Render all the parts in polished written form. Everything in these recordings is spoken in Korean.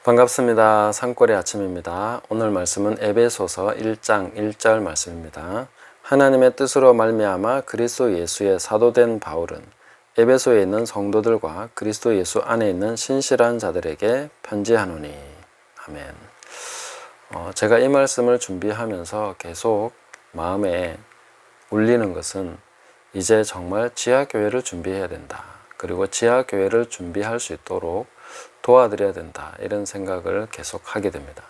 반갑습니다. 산골의 아침입니다. 오늘 말씀은 에베소서 1장 1절 말씀입니다. 하나님의 뜻으로 말미암아 그리스도 예수의 사도된 바울은 에베소에 있는 성도들과 그리스도 예수 안에 있는 신실한 자들에게 편지하노니. 아멘. 제가 이 말씀을 준비하면서 계속 마음에 울리는 것은 이제 정말 지하교회를 준비해야 된다. 그리고 지하교회를 준비할 수 있도록 도와드려야 된다, 이런 생각을 계속 하게 됩니다.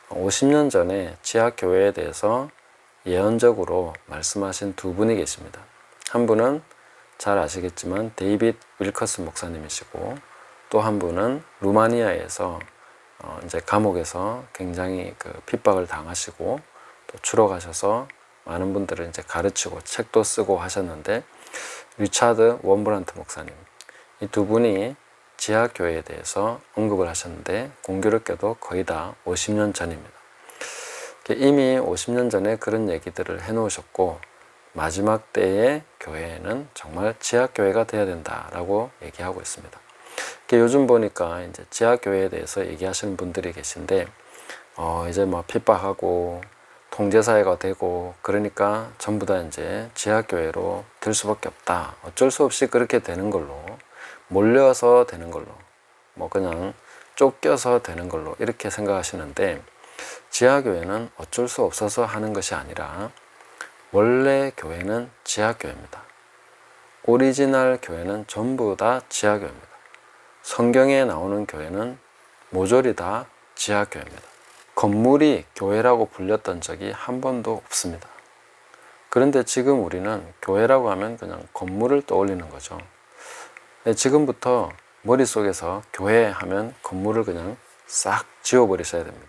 50년 전에 지하교회에 대해서 예언적으로 말씀하신 두 분이 계십니다. 한 분은 잘 아시겠지만 데이빗 윌커스 목사님이시고, 또 한 분은 루마니아에서 이제 감옥에서 굉장히 핍박을 당하시고 또 추록하셔서 많은 분들을 이제 가르치고 책도 쓰고 하셨는데, 리차드 원브란트 목사님, 이 두 분이 지하교회에 대해서 언급을 하셨는데, 공교롭게도 거의 다 50년 전입니다. 이미 50년 전에 그런 얘기들을 해놓으셨고, 마지막 때의 교회는 정말 지하교회가 되어야 된다라고 얘기하고 있습니다. 요즘 보니까 이제 지하교회에 대해서 얘기하시는 분들이 계신데, 이제 뭐 핍박하고 통제사회가 되고 그러니까 전부 다 이제 지하교회로 될 수밖에 없다. 어쩔 수 없이 그렇게 되는 걸로, 몰려서 되는 걸로, 뭐 그냥 쫓겨서 되는 걸로 이렇게 생각하시는데, 지하교회는 어쩔 수 없어서 하는 것이 아니라 원래 교회는 지하교회입니다. 오리지널 교회는 전부 다 지하교회입니다. 성경에 나오는 교회는 모조리 다 지하교회입니다. 건물이 교회라고 불렸던 적이 한 번도 없습니다. 그런데 지금 우리는 교회라고 하면 그냥 건물을 떠올리는 거죠. 지금부터 머릿속에서 교회 하면 건물을 그냥 싹 지워버리셔야 됩니다.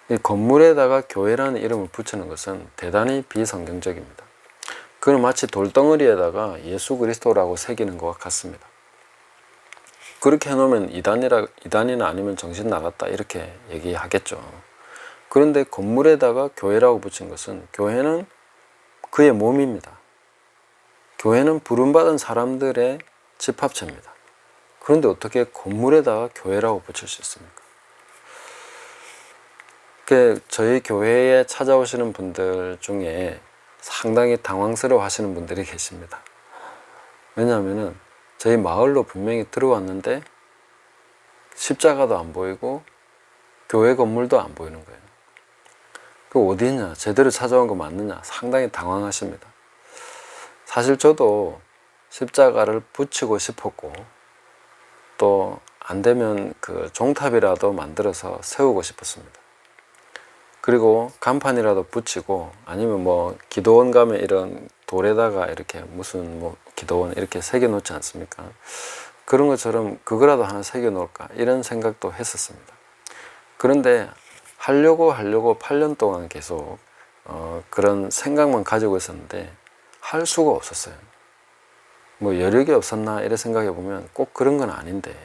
이 건물에다가 교회라는 이름을 붙이는 것은 대단히 비성경적입니다. 그건 마치 돌덩어리에다가 예수 그리스도라고 새기는 것과 같습니다. 그렇게 해놓으면 이단이나 아니면 정신 나갔다 이렇게 얘기하겠죠. 그런데 건물에다가 교회라고 붙인 것은, 교회는 그의 몸입니다. 교회는 부름받은 사람들의 집합체입니다. 그런데 어떻게 건물에다가 교회라고 붙일 수 있습니까? 저희 교회에 찾아오시는 분들 중에 상당히 당황스러워 하시는 분들이 계십니다. 왜냐하면 저희 마을로 분명히 들어왔는데 십자가도 안 보이고 교회 건물도 안 보이는 거예요. 그 어디 있냐, 제대로 찾아온 거 맞느냐, 상당히 당황하십니다. 사실 저도 십자가를 붙이고 싶었고, 또 안 되면 종탑이라도 만들어서 세우고 싶었습니다. 그리고 간판이라도 붙이고, 아니면 뭐 기도원 가면 이런 돌에다가 이렇게 무슨 뭐 기도원 이렇게 새겨 놓지 않습니까? 그런 것처럼 그거라도 하나 새겨 놓을까, 이런 생각도 했었습니다. 그런데 하려고 8년 동안 계속 그런 생각만 가지고 있었는데 할 수가 없었어요. 뭐 여력이 없었나 이래 생각해 보면 꼭 그런 건 아닌데,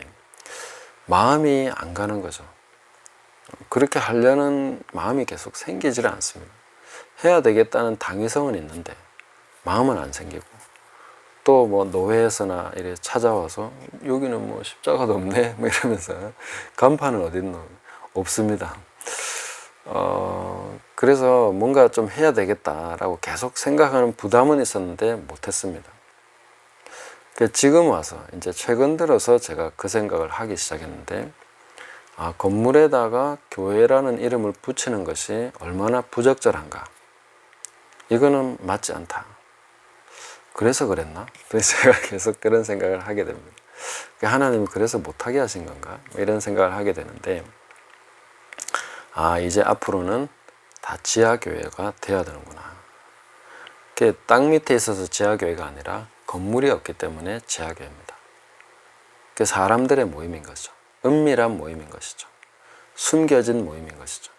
마음이 안 가는 거죠. 그렇게 하려는 마음이 계속 생기지를 않습니다. 해야 되겠다는 당위성은 있는데 마음은 안 생기고, 또 뭐 노회에서나 이렇게 찾아와서 여기는 뭐 십자가도 없네 뭐 이러면서, 간판은 어디 있노? 없습니다. 그래서 뭔가 좀 해야 되겠다라고 계속 생각하는 부담은 있었는데 못했습니다. 지금 와서 이제 최근 들어서 제가 그 생각을 하기 시작했는데, 건물에다가 교회라는 이름을 붙이는 것이 얼마나 부적절한가, 이거는 맞지 않다. 그래서 그랬나? 그래서 제가 계속 그런 생각을 하게 됩니다. 하나님이 그래서 못하게 하신 건가? 이런 생각을 하게 되는데, 이제 앞으로는 다 지하교회가 돼야 되는구나. 땅 밑에 있어서 지하교회가 아니라 건물이 없기 때문에 지하교회입니다. 사람들의 모임인 거죠. 은밀한 모임인 것이죠. 숨겨진 모임인 것이죠.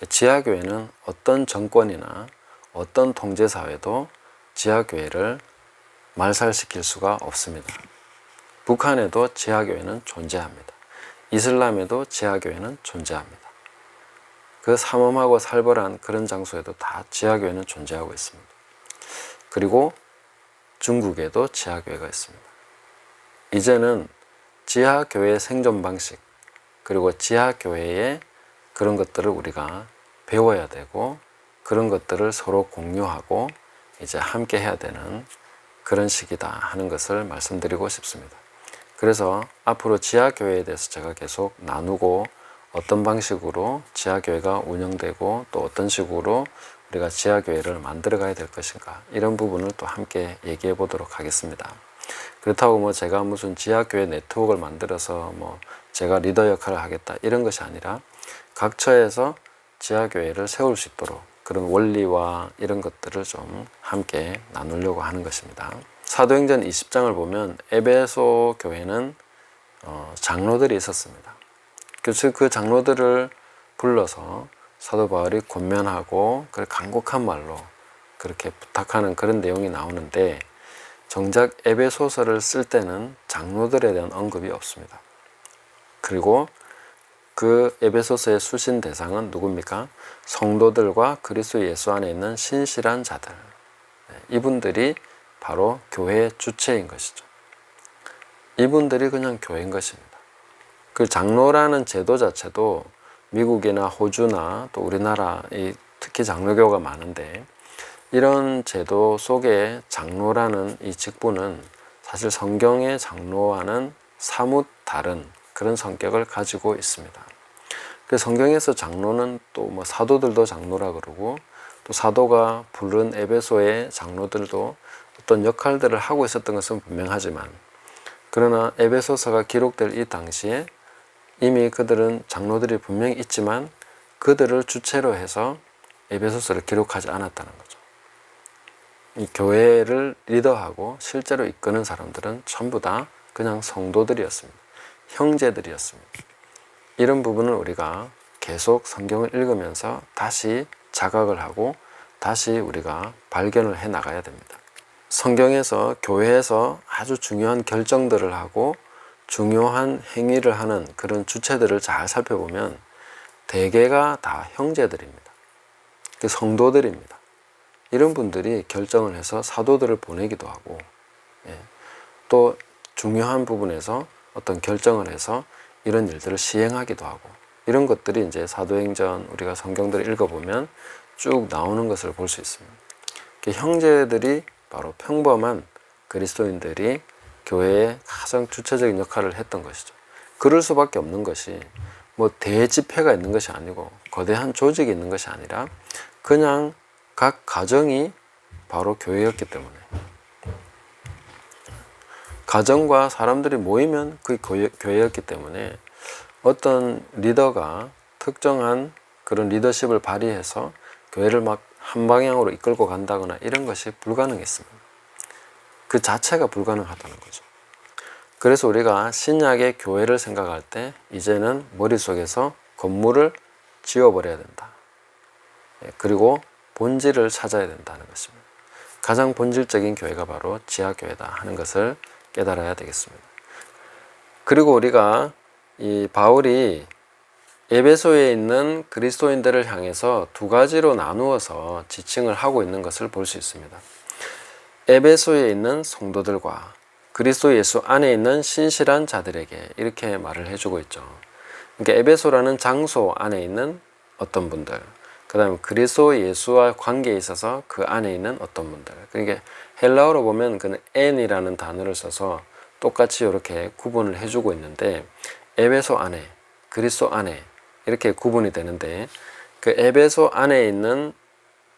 지하교회는 어떤 정권이나 어떤 통제사회도 지하교회를 말살시킬 수가 없습니다. 북한에도 지하교회는 존재합니다. 이슬람에도 지하교회는 존재합니다. 그 삼엄하고 살벌한 그런 장소에도 다 지하교회는 존재하고 있습니다. 그리고 중국에도 지하교회가 있습니다. 이제는 지하교회 생존 방식, 그리고 지하교회에 그런 것들을 우리가 배워야 되고 그런 것들을 서로 공유하고 이제 함께 해야 되는 그런 시기다 하는 것을 말씀드리고 싶습니다. 그래서 앞으로 지하교회에 대해서 제가 계속 나누고 어떤 방식으로 지하교회가 운영되고 또 어떤 식으로 우리가 지하교회를 만들어 가야 될 것인가 이런 부분을 또 함께 얘기해 보도록 하겠습니다. 그렇다고 뭐 제가 무슨 지하교회 네트워크를 만들어서 뭐 제가 리더 역할을 하겠다 이런 것이 아니라 각 처에서 지하교회를 세울 수 있도록 그런 원리와 이런 것들을 좀 함께 나누려고 하는 것입니다. 사도행전 20장을 보면 에베소 교회는 장로들이 있었습니다. 그래서 그 장로들을 불러서 사도 바울이 권면하고 간곡한 말로 그렇게 부탁하는 그런 내용이 나오는데 정작 에베소서를 쓸 때는 장로들에 대한 언급이 없습니다. 그리고 그 에베소서의 수신 대상은 누굽니까? 성도들과 그리스도 예수 안에 있는 신실한 자들. 이분들이 바로 교회의 주체인 것이죠. 이분들이 그냥 교회인 것입니다. 그 장로라는 제도 자체도 미국이나 호주나 또 우리나라 특히 장로교가 많은데 이런 제도 속에 장로라는 이 직분은 사실 성경의 장로와는 사뭇 다른 그런 성격을 가지고 있습니다. 그 성경에서 장로는 또 뭐 사도들도 장로라 그러고 또 사도가 부른 에베소의 장로들도 어떤 역할들을 하고 있었던 것은 분명하지만 그러나 에베소서가 기록될 이 당시에 이미 그들은 장로들이 분명히 있지만 그들을 주체로 해서 에베소서를 기록하지 않았다는 거죠. 이 교회를 리더하고 실제로 이끄는 사람들은 전부 다 그냥 성도들이었습니다. 형제들이었습니다. 이런 부분을 우리가 계속 성경을 읽으면서 다시 자각을 하고 다시 우리가 발견을 해 나가야 됩니다. 성경에서 교회에서 아주 중요한 결정들을 하고 중요한 행위를 하는 그런 주체들을 잘 살펴보면 대개가 다 형제들입니다. 성도들입니다. 이런 분들이 결정을 해서 사도들을 보내기도 하고 또 중요한 부분에서 어떤 결정을 해서 이런 일들을 시행하기도 하고 이런 것들이 이제 사도행전 우리가 성경들을 읽어보면 쭉 나오는 것을 볼 수 있습니다. 형제들이 바로 평범한 그리스도인들이 교회의 가장 주체적인 역할을 했던 것이죠. 그럴 수밖에 없는 것이 뭐 대집회가 있는 것이 아니고 거대한 조직이 있는 것이 아니라 그냥 각 가정이 바로 교회였기 때문에 가정과 사람들이 모이면 그 교회였기 때문에 어떤 리더가 특정한 그런 리더십을 발휘해서 교회를 막 한 방향으로 이끌고 간다거나 이런 것이 불가능했습니다. 그 자체가 불가능하다는 거죠. 그래서 우리가 신약의 교회를 생각할 때 이제는 머릿속에서 건물을 지워버려야 된다. 그리고 본질을 찾아야 된다는 것입니다. 가장 본질적인 교회가 바로 지하교회다 하는 것을 깨달아야 되겠습니다. 그리고 우리가 이 바울이 에베소에 있는 그리스도인들을 향해서 두 가지로 나누어서 지칭을 하고 있는 것을 볼 수 있습니다. 에베소에 있는 성도들과 그리스도 예수 안에 있는 신실한 자들에게 이렇게 말을 해주고 있죠. 그러니까 에베소라는 장소 안에 있는 어떤 분들, 그 다음에 그리스도 예수와 관계에 있어서 그 안에 있는 어떤 분들. 그러니까 헬라어로 보면 그 n이라는 단어를 써서 똑같이 이렇게 구분을 해주고 있는데 에베소 안에, 그리스도 안에 이렇게 구분이 되는데 그 에베소 안에 있는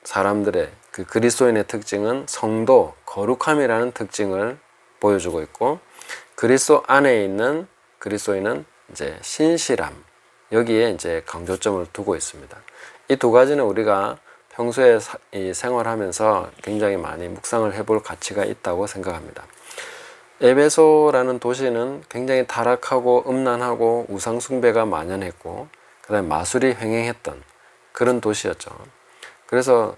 사람들의 그 그리스도인의 특징은 성도, 거룩함이라는 특징을 보여주고 있고 그리스도 안에 있는 그리스도인은 이제 신실함, 여기에 이제 강조점을 두고 있습니다. 이 두 가지는 우리가 평소에 생활하면서 굉장히 많이 묵상을 해볼 가치가 있다고 생각합니다. 에베소라는 도시는 굉장히 타락하고 음란하고 우상숭배가 만연했고 그 다음에 마술이 횡행했던 그런 도시였죠. 그래서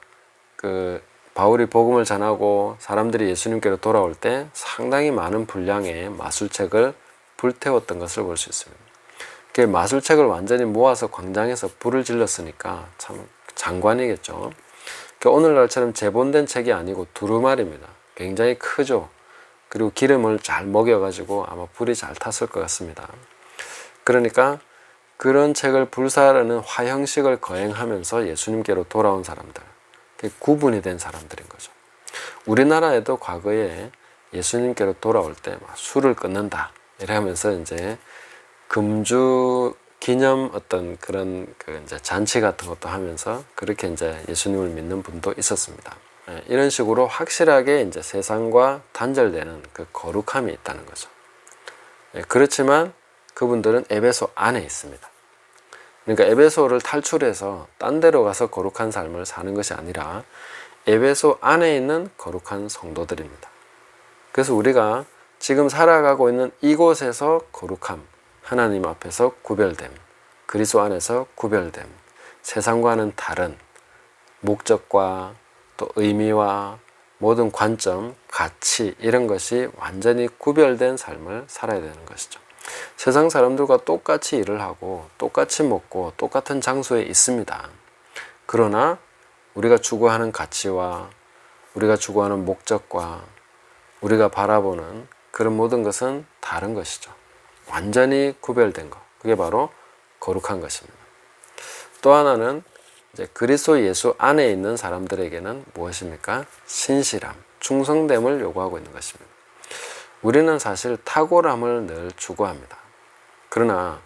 그 바울이 복음을 전하고 사람들이 예수님께로 돌아올 때 상당히 많은 분량의 마술책을 불태웠던 것을 볼 수 있습니다. 그 마술책을 완전히 모아서 광장에서 불을 질렀으니까 참 장관이겠죠. 오늘날처럼 재본된 책이 아니고 두루마리입니다. 굉장히 크죠. 그리고 기름을 잘 먹여가지고 아마 불이 잘 탔을 것 같습니다. 그러니까 그런 책을 불사르는 화형식을 거행하면서 예수님께로 돌아온 사람들, 구분이 된 사람들인 거죠. 우리나라에도 과거에 예수님께로 돌아올 때 막 술을 끊는다 이러면서 이제 금주 기념 어떤 그런 이제 잔치 같은 것도 하면서 그렇게 이제 예수님을 믿는 분도 있었습니다. 이런 식으로 확실하게 이제 세상과 단절되는 그 거룩함이 있다는 거죠. 그렇지만 그분들은 에베소 안에 있습니다. 그러니까 에베소를 탈출해서 딴 데로 가서 거룩한 삶을 사는 것이 아니라 에베소 안에 있는 거룩한 성도들입니다. 그래서 우리가 지금 살아가고 있는 이곳에서 거룩함, 하나님 앞에서 구별됨, 그리스도 안에서 구별됨, 세상과는 다른 목적과 또 의미와 모든 관점, 가치 이런 것이 완전히 구별된 삶을 살아야 되는 것이죠. 세상 사람들과 똑같이 일을 하고 똑같이 먹고 똑같은 장소에 있습니다. 그러나 우리가 추구하는 가치와 우리가 추구하는 목적과 우리가 바라보는 그런 모든 것은 다른 것이죠. 완전히 구별된 것. 그게 바로 거룩한 것입니다. 또 하나는 이제 그리스도 예수 안에 있는 사람들에게는 무엇입니까? 신실함, 충성됨을 요구하고 있는 것입니다. 우리는 사실 탁월함을 늘 추구합니다. 그러나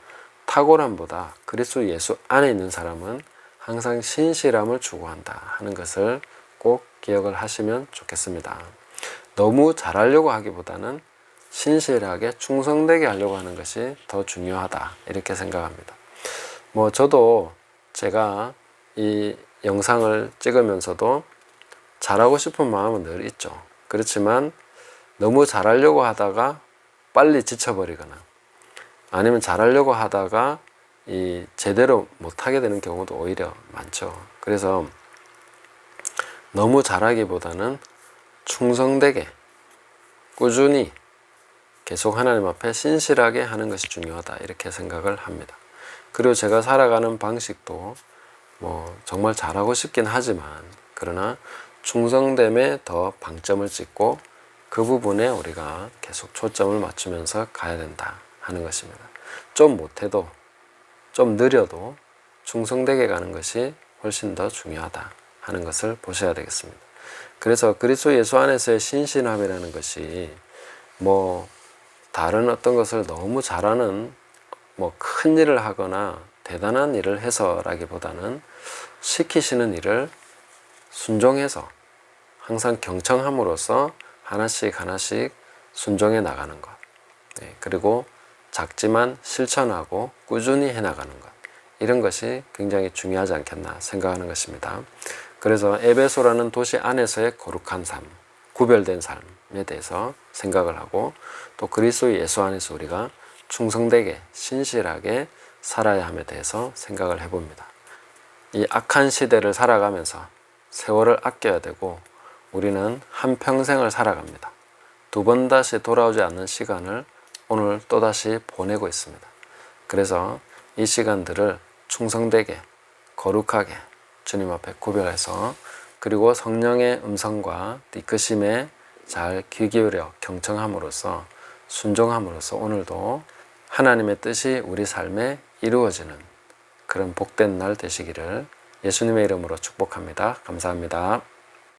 탁월함보다 그리스도 예수 안에 있는 사람은 항상 신실함을 추구한다 하는 것을 꼭 기억을 하시면 좋겠습니다. 너무 잘하려고 하기보다는 신실하게 충성되게 하려고 하는 것이 더 중요하다 이렇게 생각합니다. 저도 제가 이 영상을 찍으면서도 잘하고 싶은 마음은 늘 있죠. 그렇지만 너무 잘하려고 하다가 빨리 지쳐버리거나 아니면 잘하려고 하다가 제대로 못하게 되는 경우도 오히려 많죠. 그래서 너무 잘하기보다는 충성되게 꾸준히 계속 하나님 앞에 신실하게 하는 것이 중요하다 이렇게 생각을 합니다. 그리고 제가 살아가는 방식도 정말 잘하고 싶긴 하지만 그러나 충성됨에 더 방점을 찍고 그 부분에 우리가 계속 초점을 맞추면서 가야 된다 하는 것입니다. 좀 못해도 좀 느려도 충성되게 가는 것이 훨씬 더 중요하다 하는 것을 보셔야 되겠습니다. 그래서 그리스도 예수 안에서의 신실함이라는 것이 다른 어떤 것을 너무 잘하는 큰 일을 하거나 대단한 일을 해서라기보다는 시키시는 일을 순종해서 항상 경청함으로써 하나씩 순종해 나가는 것, 그리고 작지만 실천하고 꾸준히 해나가는 것, 이런 것이 굉장히 중요하지 않겠나 생각하는 것입니다. 그래서 에베소라는 도시 안에서의 거룩한 삶, 구별된 삶에 대해서 생각을 하고 또 그리스도 예수 안에서 우리가 충성되게 신실하게 살아야 함에 대해서 생각을 해봅니다. 이 악한 시대를 살아가면서 세월을 아껴야 되고 우리는 한평생을 살아갑니다. 두 번 다시 돌아오지 않는 시간을 오늘 또다시 보내고 있습니다. 그래서 이 시간들을 충성되게 거룩하게 주님 앞에 구별해서 그리고 성령의 음성과 이끄심에 잘 귀 기울여 경청함으로써 순종함으로써 오늘도 하나님의 뜻이 우리 삶에 이루어지는 그런 복된 날 되시기를 예수님의 이름으로 축복합니다. 감사합니다.